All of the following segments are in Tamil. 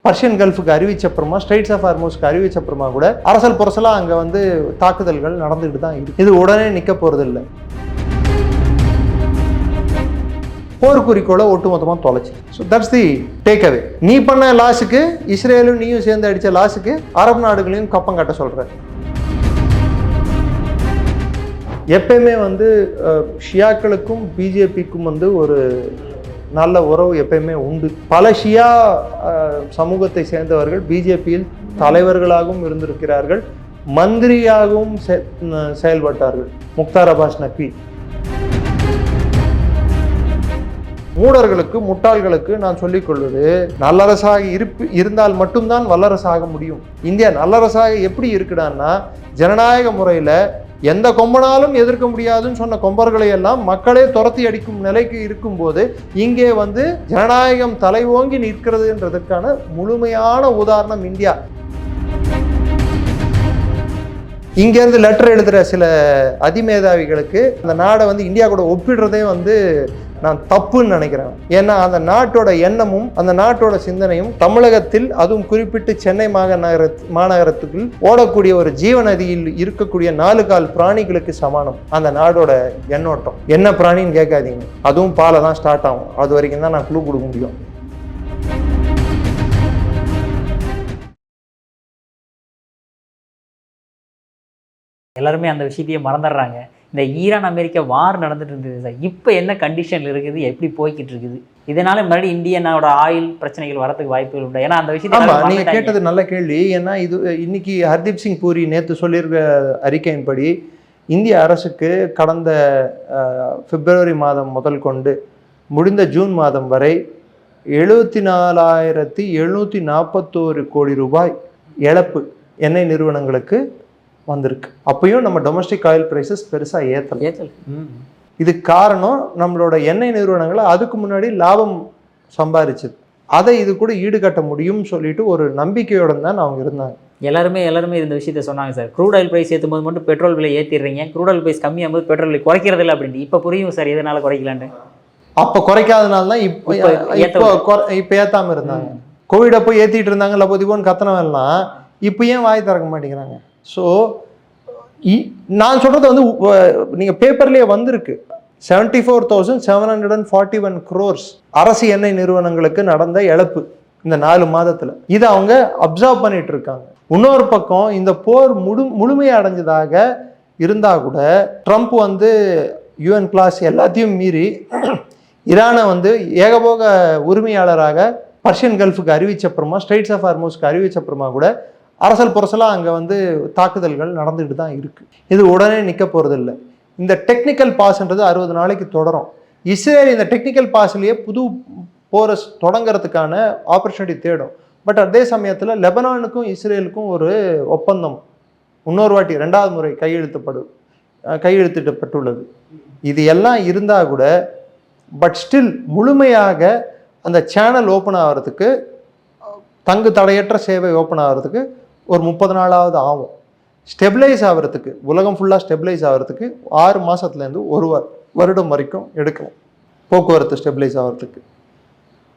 பர்ஷியன் கல்ஃபுக்கு அறிவிச்சப்புறமா, ஸ்ட்ரெயிட்ஸ் ஆஃப் ஹார்மோஸ்க்கு அறிவிச்சப்புறமா கூட அரசல் புரசலா அங்கே வந்து தாக்குதல்கள் நடந்துகிட்டு தான் இருக்கு. இது உடனே நிற்க போகிறது இல்லை. போர் குறிக்கோளை ஒட்டுமொத்தமாக தொலைச்சு. So that's the take away. நீ பண்ண லாஸுக்கு இஸ்ரேலும் நீயும் சேர்ந்து அடித்த லாஸுக்கு அரபு நாடுகளையும் கப்பம் கட்ட சொல்கிற. எப்பயுமே வந்து ஷியாக்களுக்கும் பிஜேபிக்கும் வந்து ஒரு நல்ல உறவு எப்பயுமே உண்டு. பல ஷியா சமூகத்தை சேர்ந்தவர்கள் பிஜேபியில் தலைவர்களாகவும் இருந்திருக்கிறார்கள், மந்திரியாகவும் செயல்பட்டார்கள். முக்தார் அப்பாஸ் நக்வி. மூடர்களுக்கு, முட்டாள்களுக்கு நான் சொல்லிக் கொள்வது, நல்லரசாக இருந்தால் மட்டும்தான் வல்லரசாக முடியும். இந்தியா நல்லரசாக எப்படி இருக்குடான்னா, ஜனநாயக முறையில் எந்த கொம்பனாலும் எதிர்க்க முடியாதுன்னு சொன்ன கொம்பர்களை எல்லாம் மக்களே துரத்தி அடிக்கும் நிலைக்கு இருக்கும்போது இங்கே வந்து ஜனநாயகம் தலை ஓங்கி நிற்கிறதுன்றதுக்கான முழுமையான உதாரணம் இந்தியா. இங்கேருந்து லெட்டர் எழுதுகிற சில அதிமேதாவிகளுக்கு அந்த நாடை வந்து இந்தியா கூட ஒப்பிடுறதே வந்து நான் தப்புன்னு நினைக்கிறேன். ஏன்னா அந்த நாட்டோட எண்ணமும் அந்த நாட்டோட சிந்தனையும் தமிழகத்தில், அதுவும் குறிப்பிட்டு சென்னை மாநகரத்துக்குள் ஓடக்கூடிய ஒரு ஜீவநதியில் இருக்கக்கூடிய 4 கால் பிராணிகளுக்கு சமானம் அந்த நாடோட எண்ணோட்டம். என்ன பிராணின்னு கேட்காதீங்க, அதுவும் பாலை தான் ஸ்டார்ட் ஆகும். அது வரைக்கும் தான் நான் க்ளூ கொடுக்க முடியும். எல்லாருமே அந்த விஷயத்தையே மறந்துடுறாங்க. இந்த ஈரான் அமெரிக்கா வார் நடந்துட்டு இருந்தது சார். இப்போ என்ன கண்டிஷனில் இருக்குது, எப்படி போய்கிட்டு இருக்குது? இதனால மறுபடியும் இந்தியனோட ஆயில் பிரச்சனைகள் வரதுக்கு வாய்ப்புகள் உண்டு. ஏன்னா அந்த விஷயத்தை நீங்கள் கேட்டது நல்ல கேள்வி. ஏன்னா இது இன்னைக்கு ஹர்தீப் சிங் பூரி நேற்று சொல்லியிருக்க அறிக்கையின்படி இந்திய அரசுக்கு கடந்த பிப்ரவரி மாதம் முதல் கொண்டு முடிந்த ஜூன் மாதம் வரை 74,741 கோடி ரூபாய் இழப்பு எண்ணெய் நிறுவனங்களுக்கு வந்திருக்கு. அப்பயும் நம்ம டொமஸ்டிக் ஆயில் பிரைசஸ் பெருசாக ஏற்றல. இதுக்கு காரணம் நம்மளோட எண்ணெய் நிறுவனங்களை அதுக்கு முன்னாடி லாபம் சம்பாதிச்சது. அதை இது கூட ஈடுகட்ட முடியும்னு சொல்லிட்டு ஒரு நம்பிக்கையோட தான் அவங்க இருந்தாங்க. எல்லாருமே இந்த விஷயத்த சொன்னாங்க சார். க்ரூட் ஆயில் பிரைஸ் ஏற்றும் போது மட்டும் பெட்ரோல் விலை ஏற்றிடுறீங்க, க்ரூட் ஆயில் பிரைஸ் கம்மியாகும் போது பெட்ரோல் விலை குறைக்கிறது இல்லை அப்படின்ட்டு. இப்போ புரியும் சார் எதனால குறைக்கலான்ட்டு. அப்போ குறைக்காதனால தான் இப்போ ஏற்றாமல் இருந்தாங்க. கோவிட் அப்போ ஏற்றிட்டு இருந்தாங்க, லபோதிபோன்னு கத்தனவெல்லாம் இப்போ ஏன் வாய் திறக்க மாட்டேங்கிறாங்க? ஸோ நான் சொல்கிறது வந்து நீங்கள் பேப்பர்லேயே வந்திருக்கு. 74,741 crores அரசு எண்ணெய் நிறுவனங்களுக்கு நடந்த இழப்பு இந்த 4 மாதத்தில். இதை அவங்க அப்சர்வ் பண்ணிட்டு இருக்காங்க. இன்னொரு பக்கம் இந்த போர் முழுமையை அடைஞ்சதாக இருந்தால் கூட ட்ரம்ப் வந்து யூஎன் கிளாஸ் எல்லாத்தையும் மீறி ஈரானை வந்து ஏகபோக உரிமையாளராக பர்ஷியன் கல்ஃபுக்கு அறிவிச்சப்புறமா, ஸ்ட்ரெயிட்ஸ் ஆஃப் ஹார்மோஸ்க்கு அறிவிச்சப்புறமா கூட அரசல் புரசலாக அங்கே வந்து தாக்குதல்கள் நடந்துகிட்டு தான் இருக்குது. இது உடனே நிற்க போகிறது இல்லை. இந்த டெக்னிக்கல் பாஸ்ன்றது 60 நாளைக்கு தொடரும். இஸ்ரேல் இந்த டெக்னிக்கல் பாஸ்லேயே புது போரை தொடங்கிறதுக்கான ஆப்பர்ச்சுனிட்டி தேடும். பட் அதே சமயத்தில் லெபனானுக்கும் இஸ்ரேலுக்கும் ஒரு ஒப்பந்தம் இன்னொரு வாட்டி 2வது முறை கையெழுத்திடப்பட்டுள்ளது. இது எல்லாம் இருந்தால் கூட பட் ஸ்டில் முழுமையாக அந்த சேனல் ஓப்பன் ஆகிறதுக்கு, தங்கு தடையற்ற சேவை ஓப்பன் ஆகிறதுக்கு ஒரு 30 நாளாவது ஆகும். ஸ்டெபிளைஸ் ஆகிறதுக்கு, உலகம் ஃபுல்லாக ஸ்டெபிளைஸ் ஆகிறதுக்கு 6 மாதத்துலேருந்து 1 வருடம் வரைக்கும் எடுக்கலாம் போக்குவரத்து ஸ்டெபிளைஸ் ஆகிறதுக்கு.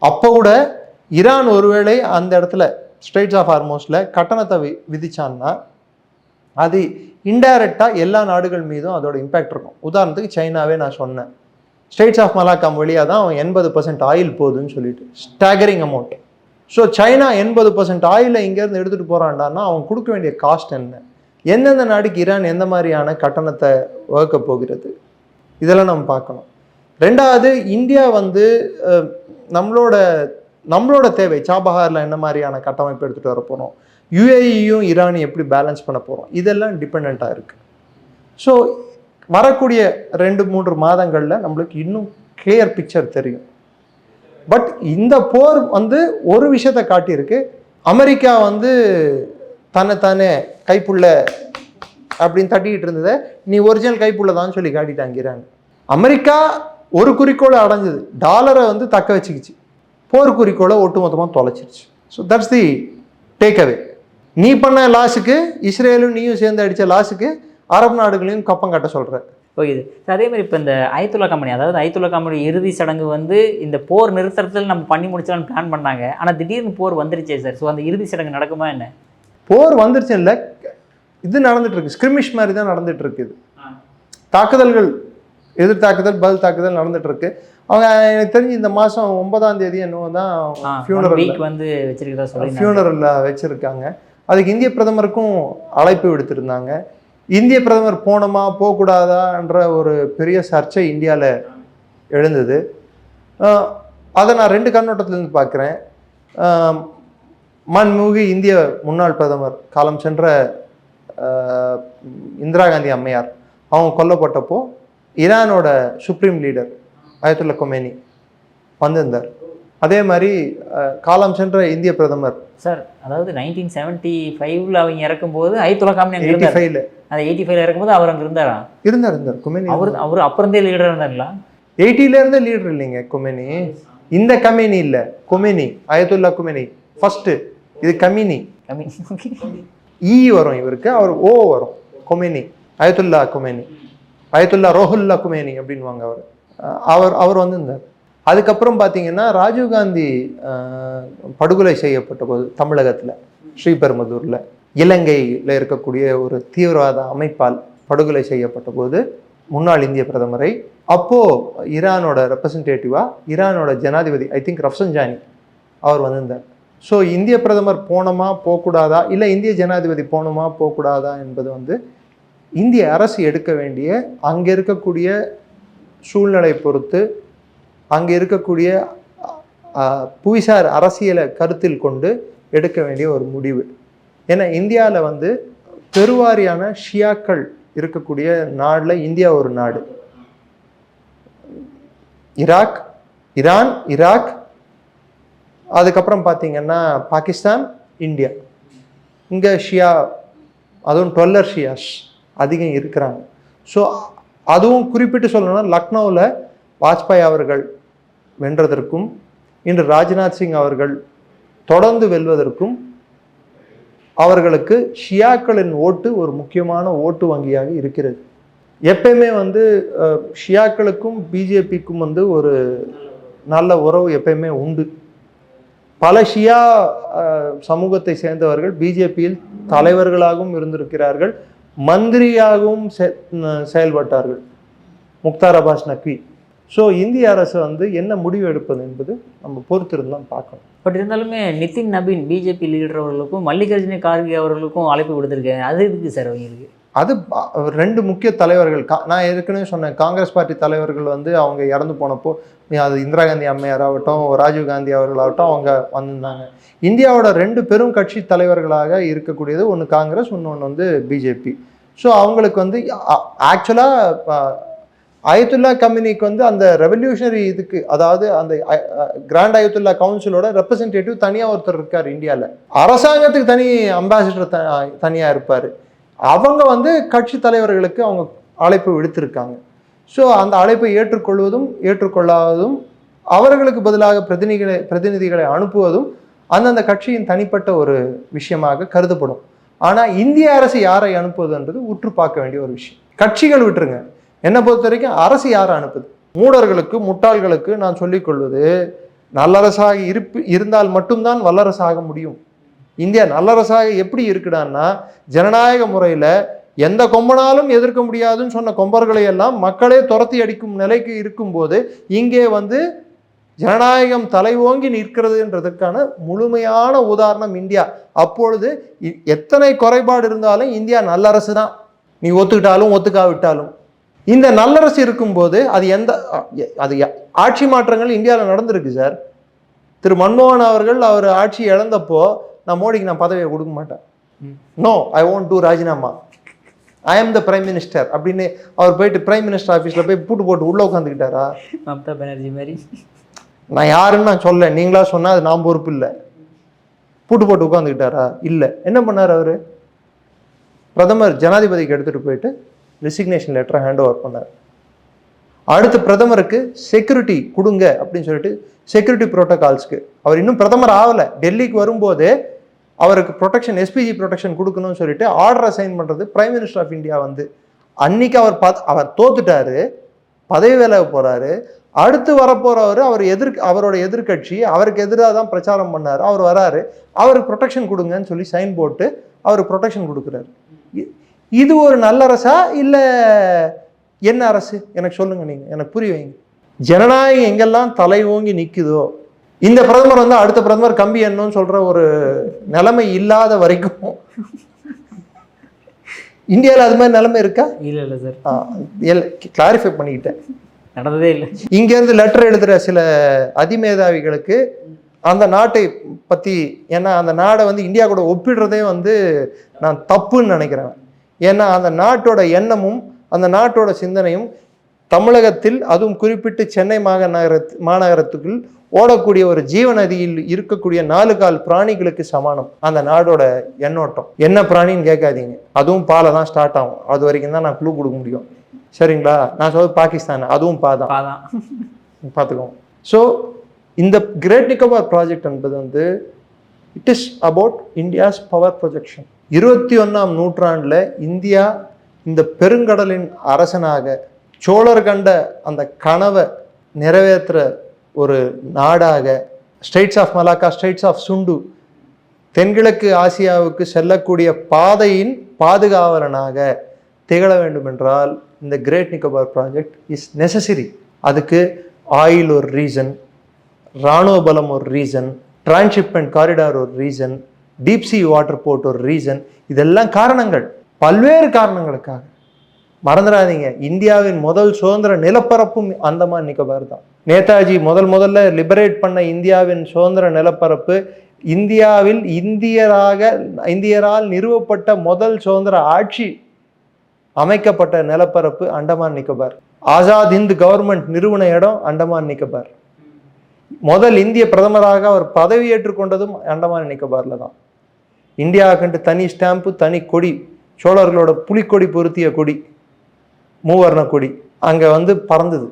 அப்போ கூட ஈரான் ஒருவேளை அந்த இடத்துல ஸ்ட்ரெயிட்ஸ் ஆஃப் ஹார்மோஸில் கட்டணத்தை விதிச்சான்னா அது இன்டைரக்டாக எல்லா நாடுகள் மீதும் அதோட இம்பேக்ட் இருக்கும். உதாரணத்துக்கு சைனாவே நான் சொன்னேன், ஸ்ட்ரெயிட்ஸ் ஆஃப் மலாக்காம் வழியாக தான் அவன் 80% ஆயில் போகுதுன்னு சொல்லிட்டு, ஸ்டாகரிங் அமௌண்ட். ஸோ சைனா 80% ஆயிலை இங்கேருந்து எடுத்துகிட்டு போகிறான்டான்னா அவன் கொடுக்க வேண்டிய காஸ்ட் என்ன, எந்தெந்த நாடுக்கு ஈரான் எந்த மாதிரியான கட்டணத்தை வகுக்க போகிறது, இதெல்லாம் நம்ம பார்க்கணும். 2வது, இந்தியா வந்து நம்மளோட தேவை சாபஹாரில் என்ன மாதிரியான கட்டமைப்பு எடுத்துகிட்டு வர போகிறோம், யுஏஇயும் ஈரானையும் எப்படி பேலன்ஸ் பண்ண போகிறோம், இதெல்லாம் டிபெண்ட்டாக இருக்குது. ஸோ வரக்கூடிய 2-3 மாதங்களில் நம்மளுக்கு இன்னும் கிளியர் பிக்சர் தெரியும். பட் இந்த போர் வந்து ஒரு விஷயத்தை காட்டியிருக்கு. அமெரிக்கா வந்து தன்னைத்தானே கைப்புள்ள அப்படின்னு தட்டிக்கிட்டு இருந்ததை நீ ஒரிஜினல் கைப்புள்ள தான் சொல்லி காட்டிட்டாங்கிறாங்க. அமெரிக்கா ஒரு குறிக்கோளை அடைஞ்சது, டாலரை வந்து தக்க வச்சுக்கிச்சு, போர் குறிக்கோளை ஒட்டுமொத்தமாக தொலைச்சிருச்சு. So that's the take away. நீ பண்ண லாஸுக்கு இஸ்ரேலும் நீயும் சேர்ந்து அடித்த லாஸுக்கு அரபு நாடுகளையும் கப்பம் கட்ட சொல்கிற. ஓகே. அதே மாதிரி இப்போ இந்த அயத்துல்லா கம்பெனி, அதாவது அயத்துல்லா கம்பெனி இறுதி சடங்கு வந்து இந்த போர் நிறுத்தத்தில் நம்ம பண்ணி முடிச்சலாம்னு பிளான் பண்ணாங்க. ஆனால் திடீர்னு போர் வந்துருச்சே சார். ஸோ அந்த இறுதி சடங்கு நடக்குமா என்ன? போர் வந்துருச்சு இல்லை, இது நடந்துட்டு இருக்கு, ஸ்கிரிமிஷ் மாதிரி தான் நடந்துட்டு இருக்குது. தாக்குதல்கள், எதிர் தாக்குதல், பதில் தாக்குதல் நடந்துட்டு இருக்கு. அவங்க எனக்கு தெரிஞ்சு இந்த மாதம் 9ஆம் தேதி என்னவோ தான் வீக் வந்து வச்சிருக்கிறதா சொல்லி ஃபியூனரலில் வச்சுருக்காங்க. அதுக்கு இந்திய பிரதமருக்கும் அழைப்பு விடுத்திருந்தாங்க. இந்திய பிரதமர் போனோமா போகக்கூடாதான்ற ஒரு பெரிய சர்ச்சை இந்தியாவில் எழுந்தது. அதை நான் 2 கண்ணோட்டத்திலேருந்து பார்க்குறேன். மாண்புமிகு இந்திய முன்னாள் பிரதமர், காலம் சென்ற இந்திரா காந்தி அம்மையார், அவங்க கொல்லப்பட்டப்போ ஈரானோட சுப்ரீம் லீடர் அயத்துல்லா கொமேனி வந்திருந்தார். அதே மாதிரி காலம் சென்ற இந்திய பிரதமர் சார், அதாவது 1975 அவங்க இறக்கும்போது அயத்துல்லா கம்பெனி 85ல, அந்த 85ல இறக்கும்போது அவர் அங்கே இருந்தாரா? இருந்தார் கொமேனி. அவர் அப்புறம் இருந்தே லீடர் இருந்தாங்களா? 80ல இருந்தே லீடர் இல்லைங்க கொமேனி. இந்த கமேனி இல்ல, கொமேனி, அயத்துல்லா கொமேனி ஃபர்ஸ்ட். இது கமினி, ஈ வரும் இவருக்கு, அவர் ஓ வரும். Khomeini, Ayatollah Khomeini, Ayatollah Ruhollah Khomeini அப்படின்வாங்க அவர் வந்திருந்தார். அதுக்கப்புறம் பார்த்தீங்கன்னா ராஜீவ்காந்தி படுகொலை செய்யப்பட்ட போது தமிழகத்தில் ஸ்ரீபெரும்புதூரில் இலங்கையில் இருக்கக்கூடிய ஒரு தீவிரவாத அமைப்பால் படுகொலை செய்யப்பட்ட போது முன்னாள் இந்திய பிரதமரை, அப்போது ஈரானோட ரெப்ரசன்டேட்டிவாக ஈரானோட ஜனாதிபதி ஐ திங்க் ரஃப்சன்ஜானி அவர் வந்திருந்தார். ஸோ இந்திய பிரதமர் போனோமா போகக்கூடாதா, இல்லை இந்திய ஜனாதிபதி போனோமா போகக்கூடாதா என்பது வந்து இந்திய அரசு எடுக்க வேண்டிய, அங்கே இருக்கக்கூடிய சூழ்நிலை பொறுத்து, அங்கே இருக்கக்கூடிய புவிசார் அரசியலை கருத்தில் கொண்டு எடுக்க வேண்டிய ஒரு முடிவு. ஏன்னா இந்தியாவில் வந்து பெருவாரியான ஷியாக்கள் இருக்கக்கூடிய நாடில் இந்தியா ஒரு நாடு. ஈரான், ஈராக், அதுக்கப்புறம் பார்த்தீங்கன்னா பாகிஸ்தான், இந்தியா. இங்கே ஷியா, அதுவும் 12 ஷியாஸ் அதிகம் இருக்கிறாங்க. ஸோ அதுவும் குறிப்பிட்டு சொல்லணும்னா லக்னோவில் வாஜ்பாய் அவர்கள் வென்றதற்கும் இன்று ராஜ்நாத் சிங் அவர்கள் தொடர்ந்து வெல்வதற்கும் அவர்களுக்கு ஷியாக்களின் ஓட்டு ஒரு முக்கியமான ஓட்டு வங்கியாக இருக்கிறது. எப்பயுமே வந்து ஷியாக்களுக்கும் பிஜேபிக்கும் வந்து ஒரு நல்ல உறவு எப்பயுமே உண்டு. பல ஷியா சமூகத்தை சேர்ந்தவர்கள் பிஜேபியில் தலைவர்களாகவும் இருந்திருக்கிறார்கள், மந்திரியாகவும் செயல்பட்டார்கள். முக்தார் அப்பாஸ் நக்வி. ஸோ இந்திய அரசு வந்து என்ன முடிவு எடுப்பது என்பது நம்ம பொறுத்திருந்தான் பார்க்கணும். பட் இருந்தாலுமே நிதின் நபீன் பிஜேபி லீடர் அவர்களுக்கும் மல்லிகார்ஜுன கார்கே அவர்களுக்கும் அழைப்பு கொடுத்துருக்கேன். அது இருக்கு சார் அவங்களுக்கு. அது 2 முக்கிய தலைவர்கள். நான் ஏற்கனவே சொன்னேன், காங்கிரஸ் பார்ட்டி தலைவர்கள் வந்து அவங்க இறந்து போனப்போ, அது இந்திரா காந்தி அம்மையார் ஆகட்டும், ராஜீவ் காந்தி அவர்களாகட்டும், அவங்க வந்திருந்தாங்க. இந்தியாவோட 2 பெரும் கட்சி தலைவர்களாக இருக்கக்கூடியது ஒன்று காங்கிரஸ், இன்னொன்று வந்து பிஜேபி. ஸோ அவங்களுக்கு வந்து ஆக்சுவலாக அயத்துல்லா கம்பெனிக்கு வந்து அந்த ரெவல்யூஷனரி இதுக்கு, அதாவது அந்த கிராண்ட் அயத்துல்லா கவுன்சிலோட ரெப்ரசன்டேட்டிவ் தனியாக ஒருத்தர் இருக்கார் இந்தியாவில். அரசாங்கத்துக்கு தனி அம்பாசிடர் தனியாக இருப்பார். அவங்க வந்து கட்சி தலைவர்களுக்கு அவங்க அழைப்பு விடுத்திருக்காங்க. ஸோ அந்த அழைப்பை ஏற்றுக்கொள்வதும் ஏற்றுக்கொள்ளாததும், அவர்களுக்கு பதிலாக பிரதிநிதிகளை அனுப்புவதும் அந்தந்த கட்சியின் தனிப்பட்ட ஒரு விஷயமாக கருதப்படும். ஆனால் இந்திய அரசு யாரை அனுப்புவதுன்றது உற்று பார்க்க வேண்டிய ஒரு விஷயம். கட்சிகள் விட்டுருங்க, என்னை பொறுத்த வரைக்கும் அரசு யாரை அனுப்புது? மூடர்களுக்கு, முட்டாள்களுக்கு நான் சொல்லிக்கொள்வது, நல்லரசாக இருந்தால் மட்டும்தான் வல்லரசாக முடியும். இந்தியா நல்லரசாக எப்படி இருக்குடான்னா, ஜனநாயக முறையில் எந்த கொம்பனாலும் எதிர்க்க முடியாதுன்னு சொன்ன கொம்பர்களை எல்லாம் மக்களே துரத்தி அடிக்கும் நிலைக்கு இருக்கும்போது இங்கே வந்து ஜனநாயகம் தலை ஓங்கி நிற்கிறதுன்றதுக்கான முழுமையான உதாரணம் இந்தியா. அப்பொழுது எத்தனை குறைபாடு இருந்தாலும் இந்தியா நல்லரசு தான், நீ ஒத்துக்கிட்டாலும் ஒத்துக்காவிட்டாலும். இந்த நல்லரசு இருக்கும்போது அது ஆட்சி மாற்றங்கள் இந்தியாவில் நடந்திருக்கு சார். திரு மன்மோகன் அவர்கள் அவர் ஆட்சி இழந்தப்போ, நான் மோடிக்கு நான் பதவியை கொடுக்க மாட்டேன், நோ ஐ வாண்ட் டு ராஜினாமா, ஐ ஆம் த பிரைம் மினிஸ்டர் அப்படின்னு அவர் போயிட்டு பிரைம் மினிஸ்டர் ஆஃபீஸில் போய் பூட்டு போட்டு உள்ளே உட்காந்துக்கிட்டாரா? மம்தா பானர்ஜி மாதிரி. நான் யாருன்னு நான் சொல்ல, நீங்களா சொன்னால் அது நான் பொறுப்பு இல்லை. பூட்டு போட்டு உட்காந்துக்கிட்டாரா? இல்லை. என்ன பண்ணார் அவர்? பிரதமர் ஜனாதிபதிக்கு எடுத்துகிட்டு போயிட்டு ரெசிக்னேஷன் லெட்டரை ஹேண்ட் ஓவர் பண்ணார். அடுத்து பிரதமருக்கு செக்யூரிட்டி கொடுங்க அப்படின்னு சொல்லிட்டு செக்யூரிட்டி ப்ரோட்டோகால்ஸ்க்கு, அவர் இன்னும் பிரதமர் ஆகலை, டெல்லிக்கு வரும்போது அவருக்கு ப்ரொடெக்ஷன், எஸ்பிஜி ப்ரொடெக்ஷன் கொடுக்கணும்னு சொல்லிட்டு ஆர்டரை சைன் பண்ணுறது பிரைம் மினிஸ்டர் ஆஃப் இந்தியா வந்து அன்னைக்கு அவர் தோத்துட்டாரு, பதவி விலக போறாரு. அடுத்து வரப்போறவர் அவரோட எதிர்கட்சி, அவருக்கு எதிராக தான் பிரச்சாரம் பண்ணாரு. அவர் வராரு, அவருக்கு ப்ரொடெக்ஷன் கொடுங்கன்னு சொல்லி சைன் போட்டு அவருக்கு ப்ரொடெக்ஷன் கொடுக்குறாரு. இது ஒரு நல்ல அரசா இல்ல என்ன அரசு? எனக்கு சொல்லுங்க, நீங்க எனக்கு புரிய வைங்க. ஜனநாயகம் எங்கெல்லாம் தலை ஓங்கி நிக்குதோ, இந்த பிரதமர் வந்து அடுத்த பிரதமர் கம்பி என்னன்னு சொல்ற ஒரு நிலைமை இல்லாத வரைக்கும் இந்தியாவில் அது மாதிரி நிலைமை இருக்கா? இல்ல சார், கிளாரிஃபை பண்ணிக்கிட்டேன், நடந்ததே இல்லை. இங்கேருந்து லெட்டர் எழுதுகிற சில அதிமேதாவிகளுக்கு அந்த நாட்டை பற்றி, ஏன்னா அந்த நாடை வந்து இந்தியா கூட ஒப்பிடுறதே வந்து நான் தப்புன்னு நினைக்கிறேன். ஏன்னா அந்த நாட்டோட எண்ணமும் அந்த நாட்டோட சிந்தனையும் தமிழகத்தில், அதுவும் குறிப்பிட்டு சென்னை மாநகரத்துக்குள் ஓடக்கூடிய ஒரு ஜீவநதியில் இருக்கக்கூடிய 4 கால் பிராணிகளுக்கு சமானம் அந்த நாடோட எண்ணோட்டம். என்ன பிராணின்னு கேட்காதீங்க, அதுவும் பாலை தான் ஸ்டார்ட் ஆகும். அது வரைக்கும் தான் நான் க்ளூ கொடுக்க முடியும். சரிங்களா? நான் சொல்றது பாகிஸ்தான், அதுவும் பாதான் பார்த்துக்கோங்க. ஸோ இந்த கிரேட் நிக்கோபார் ப்ராஜெக்ட் என்பது வந்து it is about India's power projection. 21ஆம் நூற்றாண்டில் இந்தியா இந்த பெருங்கடலின் அரசனாக சோழர் கண்ட அந்த கனவை நிறைவேற்றுற ஒரு நாடாக, straits of Malacca, straits of Sunda, தென்கிழக்கு ஆசியாவுக்கு செல்லக்கூடிய பாதையின் பாதுகாவலனாக திகழ வேண்டும் என்றால் இந்த great Nicobar project is necessary. அதுக்கு ஆயில் ஒரு ரீசன், இராணுவ பலம் ஒரு ரீசன், டிரான்ஸ்ஷிப்மெண்ட் காரிடார் ஒரு reason, deep sea water port ஒரு ரீசன். இதெல்லாம் காரணங்கள், பல்வேறு காரணங்களுக்காக. மறந்துடாதீங்க, இந்தியாவின் முதல் சுதந்திர நிலப்பரப்பும் அந்தமான் நிக்கோபார் தான். நேதாஜி முதல்ல லிபரேட் பண்ண இந்தியாவின் சுதந்திர நிலப்பரப்பு, இந்தியாவில் இந்தியரால் நிறுவப்பட்ட முதல் சுதந்திர ஆட்சி அமைக்கப்பட்ட நிலப்பரப்பு அந்தமான் நிக்கோபார். ஆசாத் ஹிந்த் கவர்மெண்ட் நிறுவன இடம் அந்தமான் நிக்கோபார். முதல் இந்திய பிரதமராக அவர் பதவியேற்றுக் கொண்டதும் அந்தமான் நிக்கோபார்ல தான். இந்தியாவுக்கு தனி ஸ்டாம்பு, தனி கொடி, சோழர்களோட புலிக்கொடி பொருத்திய கொடி, மூவர்ண கொடி அங்கே வந்து பறந்தது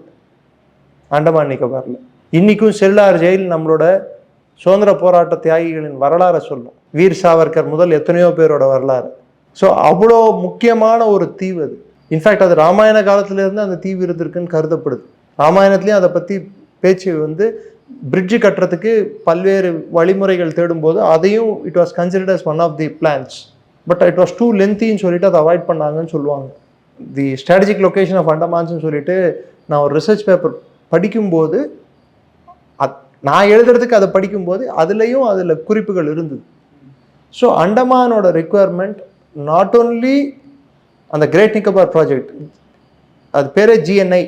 அந்தமான் நிக்கோபார்ல. இன்னைக்கும் செல்லார் ஜெயில் நம்மளோட சுதந்திர போராட்ட தியாகிகளின் வரலாறை சொல்லும். வீர் சாவர்கர் முதல் எத்தனையோ பேரோட வரலாறு. ஸோ அவ்வளோ முக்கியமான ஒரு தீவு அது. இன்ஃபேக்ட் அது ராமாயண காலத்திலேருந்து அந்த தீவு இருந்திருக்குன்னு கருதப்படுது. ராமாயணத்துலேயும் அதை பற்றி பேச்சு வந்து பிரிட்ஜு கட்டுறதுக்கு பல்வேறு வழிமுறைகள் தேடும்போது அதையும் it was considered as one of the plans. But it was too லென்த்தின்னு சொல்லிட்டு அதை அவாய்ட் பண்ணாங்கன்னு சொல்லுவாங்க. தி ஸ்ட்ராட்டஜிக் லொக்கேஷன் ஆஃப் அண்டமான்ஸ்னு சொல்லிட்டு நான் ஒரு ரிசர்ச் பேப்பர் படிக்கும்போது, நான் எழுதுறதுக்கு அதை படிக்கும்போது அதில் குறிப்புகள் இருந்தது. ஸோ அண்டமானோட ரெக்குவயர்மெண்ட் நாட் ஓன்லி அந்த கிரேட் நிக்கோபார் ப்ராஜெக்ட், அது பேரே GNI,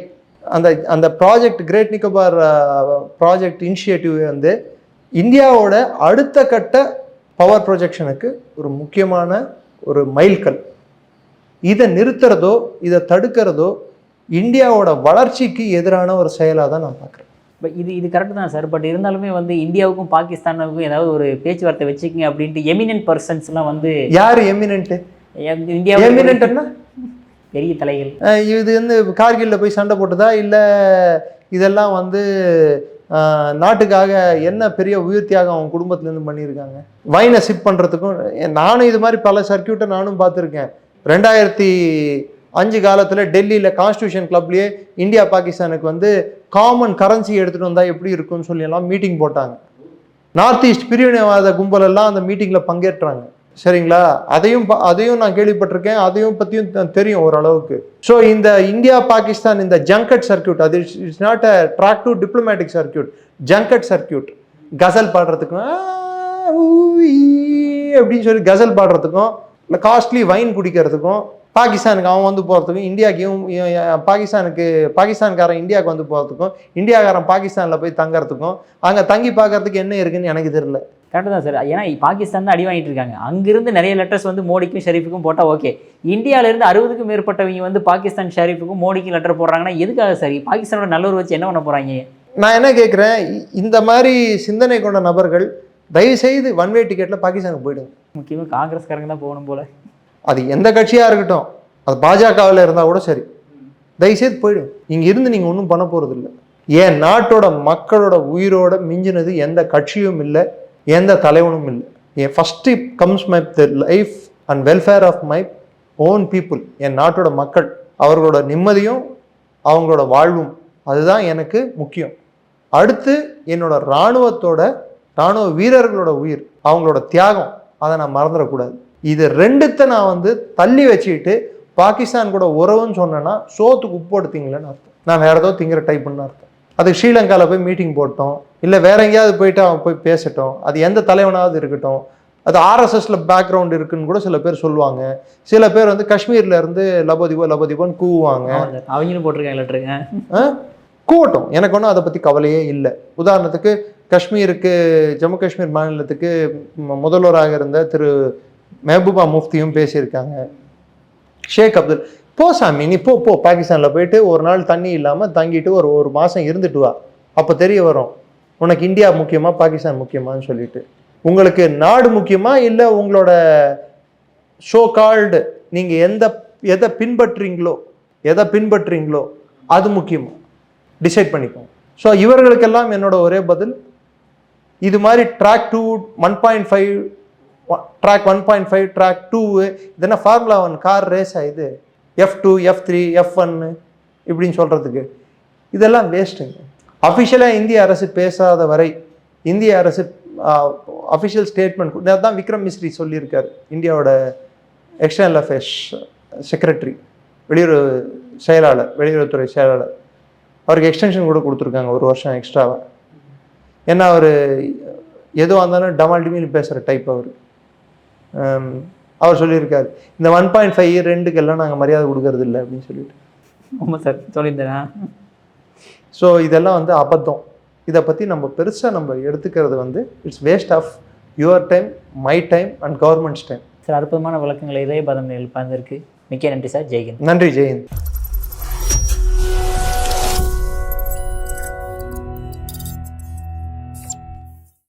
அந்த project great Nicobar project initiative வந்து இந்தியாவோட அடுத்த கட்ட பவர் ப்ரொஜெக்ஷனுக்கு ஒரு முக்கியமான ஒரு மைல்கல். இதை நிறுத்துறதோ இதை தடுக்கிறதோ இந்தியாவோட வளர்ச்சிக்கு எதிரான ஒரு செயலாக தான் நான் பார்க்குறேன். இது கரெக்டு தான் சார். பட் இருந்தாலுமே வந்து இந்தியாவுக்கும் பாகிஸ்தானுக்கும் ஏதாவது ஒரு பேச்சுவார்த்தை வச்சுக்கங்க அப்படின்ட்டு எமினன்ட் பர்சன்ஸ்லாம் வந்து. யார் எமினன்ட்டு? இந்தியா எமினன்ட்னா பெரிய தலைகள். இது வந்து கார்கில்ல போய் சண்டை போட்டதா இல்லை இதெல்லாம் வந்து நாட்டுக்காக என்ன பெரிய உயிர் தியாகம் அவங்க குடும்பத்துலேருந்து பண்ணியிருக்காங்க? வைனை சிப் பண்ணுறதுக்கும் நானும் இது மாதிரி பல சர்க்கியூட்டை நானும் பார்த்துருக்கேன். 2005 காலத்தில் டெல்லியில் கான்ஸ்டியூஷன் கிளப்லேயே இந்தியா பாகிஸ்தானுக்கு வந்து காமன் கரன்சி எடுத்துகிட்டு வந்தால் எப்படி இருக்குன்னு சொல்லி எல்லாம் மீட்டிங் போட்டாங்க. நார்த் ஈஸ்ட் பிரிவினைவாத கும்பலெல்லாம் அந்த மீட்டிங்கில் பங்கேற்றாங்க. சரிங்களா? அதையும் நான் கேள்விப்பட்டிருக்கேன், அதையும் பற்றியும் தெரியும் ஓரளவுக்கு. ஸோ இந்த இந்தியா பாகிஸ்தான் இந்த ஜங்கட் சர்க்கியூட், அது it's not a track to diplomatic circuit, ஜங்கட் circuit. Ghazal பாடுறதுக்கும் அப்படின்னு சொல்லி கசல் பாடுறதுக்கும், இல்லை காஸ்ட்லி வைன் குடிக்கிறதுக்கும், பாகிஸ்தானுக்கு அவன் வந்து போகிறதுக்கும், இந்தியாவுக்கும் பாகிஸ்தான்காரன் இந்தியாவுக்கு வந்து போகிறதுக்கும், இந்தியாக்காரன் பாகிஸ்தானில் போய் தங்கறதுக்கும், அங்கே தங்கி பார்க்கறதுக்கு என்ன இருக்குன்னு எனக்கு தெரியல. கரெக்டு தான் சார். ஏன்னா பாகிஸ்தான் தான் அடி வாங்கிட்டு இருக்காங்க. அங்கிருந்து நிறைய லெட்டர்ஸ் வந்து மோடிக்கும் ஷெரீஃபுக்கும் போட்டால் ஓகே. இந்தியாவிலேருந்து 60க்கும் மேற்பட்டவங்க வந்து பாகிஸ்தான் ஷெரீஃபுக்கும் மோடிக்கும் லெட்டர் போடுறாங்கன்னா எதுக்காக சரி? பாகிஸ்தானோட நல்லூர் வச்சு என்ன பண்ண போகிறாங்க? நான் என்ன கேட்குறேன், இந்த மாதிரி சிந்தனை கொண்ட நபர்கள் தயவுசெய்து ஒன்வே டிக்கெட்டில் பாகிஸ்தானுக்கு போயிடுங்க. முக்கியமாக காங்கிரஸ்காரங்க தான் போகணும் போல. அது எந்த கட்சியாக இருக்கட்டும், அது பாஜகவில் இருந்தால் கூட சரி, தயவுசெய்து போயிடும். இங்கே இருந்து நீங்கள் ஒன்றும் பண்ண போகிறது இல்லை. என் நாட்டோட மக்களோட உயிரோட மிஞ்சினது எந்த கட்சியும் இல்லை, எந்த தலைவனும் இல்லை. என் first comes my the life and welfare of my own people, என் நாட்டோட மக்கள். அவர்களோட நிம்மதியும் அவங்களோட வாழ்வும் அதுதான் எனக்கு முக்கியம். அடுத்து என்னோட இராணுவ வீரர்களோட உயிர், அவங்களோட தியாகம், அதை நான் மறந்துடக்கூடாது. இது ரெண்டுத்தை நான் வந்து தள்ளி வச்சுக்கிட்டு பாகிஸ்தான் கூட உறவுன்னு சொன்னேன்னா சோத்துக்கு உப்பு எடுத்தீங்களேன்னு அர்த்தம். நான் வேற ஏதோ திங்கிற டைப்புன்னு அர்த்தம். அதுக்கு ஸ்ரீலங்காவில் போய் மீட்டிங் போட்டோம், இல்லை வேற எங்கேயாவது போயிட்டு அவன் போய் பேசட்டும், அது எந்த தலைவனாவது இருக்கட்டும், அது ஆர்எஸ்எஸ்ல பேக்ரவுண்ட் இருக்குன்னு கூட சில பேர் சொல்லுவாங்க. சில பேர் வந்து காஷ்மீர்ல இருந்து லபோதிபோன்னு கூவுவாங்க. அவங்களும் போட்டிருக்காங்க, கூவட்டும், எனக்கு ஒன்றும் அதை பற்றி கவலையே இல்லை. உதாரணத்துக்கு காஷ்மீருக்கு, ஜம்மு காஷ்மீர் மாநிலத்துக்கு முதல்வராக இருந்த திரு மெஹபூபா முஃப்தியும் பேசியிருக்காங்க. ஷேக் அப்துல், போ சாமி நீ போ பாகிஸ்தானில் போயிட்டு ஒரு நாள் தண்ணி இல்லாமல் தங்கிட்டு ஒரு மாதம் இருந்துட்டு வா, அப்போ தெரிய வரும் உனக்கு இந்தியா முக்கியமா பாகிஸ்தான் முக்கியமான்னு சொல்லிட்டு. உங்களுக்கு நாடு முக்கியமா இல்லை உங்களோட ஷோ கால்டு நீங்கள் எதை பின்பற்றுறீங்களோ அது முக்கியமா டிசைட் பண்ணிக்கோங்க. ஸோ இவர்களுக்கெல்லாம் என்னோட ஒரே பதில், இது மாதிரி ட்ராக் 2 1.5 ட்ராக் 1.5 ட்ராக் 2 இதென்ன ஃபார்முலா 1 கார் ரேஸ் ஆகுது, F2 F3 F1 இப்படின்னு சொல்கிறதுக்கு இதெல்லாம் வேஸ்ட்டுங்க. அஃபிஷியலாக இந்திய அரசு பேசாத வரை, இந்திய அரசு அஃபிஷியல் ஸ்டேட்மெண்ட் தான் விக்ரம் மிஸ்ரி சொல்லியிருக்காரு, இந்தியாவோட எக்ஸ்டர்னல் அஃபேர்ஸ் செக்ரட்டரி, வெளியுறவுத்துறை செயலாளர். அவருக்கு எக்ஸ்டென்ஷன் கூட கொடுத்துருக்காங்க 1 வருஷம் எக்ஸ்ட்ராவாக. ஏன்னா அவர் எதுவாக இருந்தாலும் டமால் டிமில் பேசுகிற டைப் அவர் சொல்லியிருக்காரு, இந்த 1.5 2 நாங்கள் மரியாதை கொடுக்கறது இல்லை அப்படின்னு சொல்லிட்டு. ஆமாம் சார் சொல்லியிருந்தேன். ஸோ இதெல்லாம் வந்து அபத்தம். இதை பற்றி நம்ம பெருசாக எடுத்துக்கிறது வந்து it's waste of your time, my time and government's time. Sir அற்புதமான விளக்கங்களை இதய பதம் பகிர்ந்திருக்கு. மிக்க நன்றி சார். ஜெய்ஹிந்த். நன்றி, ஜெய்ஹிந்த்.